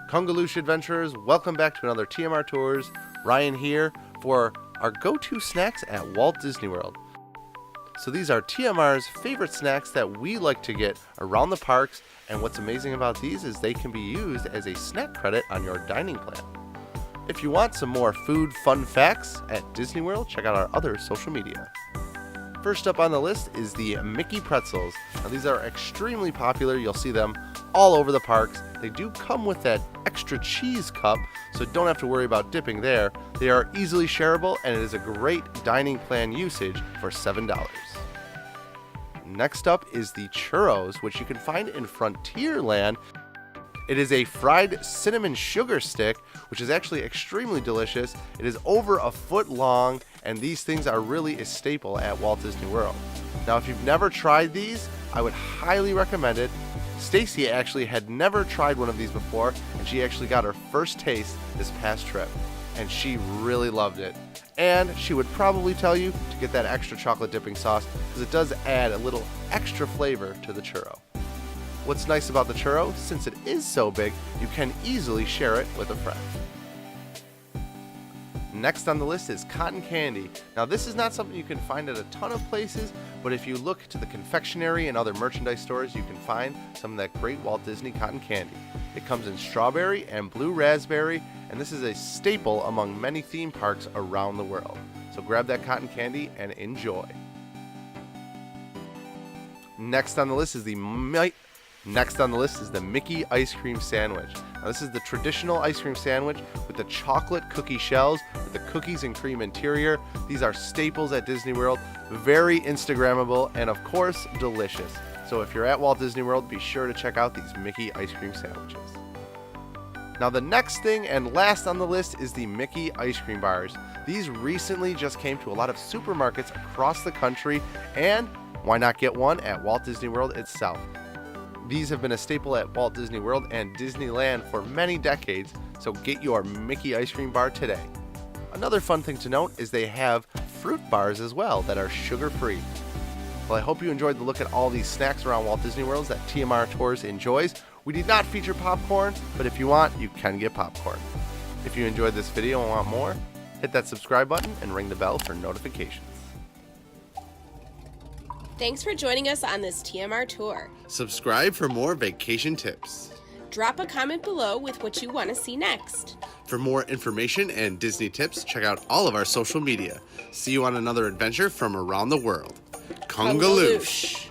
Kungaloosh adventurers, welcome back to another TMR Tours. Ryan here for our go-to snacks at Walt Disney World. So these are TMR's favorite snacks that we like to get around the parks, and what's amazing about these is they can be used as a snack credit on your dining plan. If you want some more food fun facts at Disney World, check out our other social media. First up on the list is the Mickey Pretzels. Now these are extremely popular. You'll see them all over the parks. They do come with that extra cheese cup, so don't have to worry about dipping there. They are easily shareable, and it is a great dining plan usage for $7. Next up is the Churros, which you can find in Frontierland. It is a fried cinnamon sugar stick, which is actually extremely delicious. It is over a foot long, and these things are really a staple at Walt Disney World. Now, if you've never tried these, I would highly recommend it. Stacy actually had never tried one of these before, and she actually got her first taste this past trip, and she really loved it. And she would probably tell you to get that extra chocolate dipping sauce, because it does add a little extra flavor to the churro. What's nice about the churro, since it is so big, you can easily share it with a friend. Next on the list is cotton candy. Now this is not something you can find at a ton of places, but if you look to the confectionery and other merchandise stores, you can find some of that great Walt Disney cotton candy. It comes in strawberry and blue raspberry, and this is a staple among many theme parks around the world. So grab that cotton candy and enjoy. Next on the list is the Mickey ice cream sandwich. Now this is the traditional ice cream sandwich with the chocolate cookie shells with the cookies and cream interior. These are staples at Disney World, very Instagrammable, and of course delicious. So if you're at Walt Disney World, be sure to check out these Mickey ice cream sandwiches. Now the next thing and last on the list is the Mickey ice cream bars. These recently just came to a lot of supermarkets across the country, and why not get one at Walt Disney World itself? These have been a staple at Walt Disney World and Disneyland for many decades, so get your Mickey ice cream bar today. Another fun thing to note is they have fruit bars as well that are sugar-free. Well, I hope you enjoyed the look at all these snacks around Walt Disney World that TMR Tours enjoys. We did not feature popcorn, but if you want, you can get popcorn. If you enjoyed this video and want more, hit that subscribe button and ring the bell for notifications. Thanks for joining us on this TMR tour. Subscribe for more vacation tips. Drop a comment below with what you want to see next. For more information and Disney tips, check out all of our social media. See you on another adventure from around the world. Kungaloosh!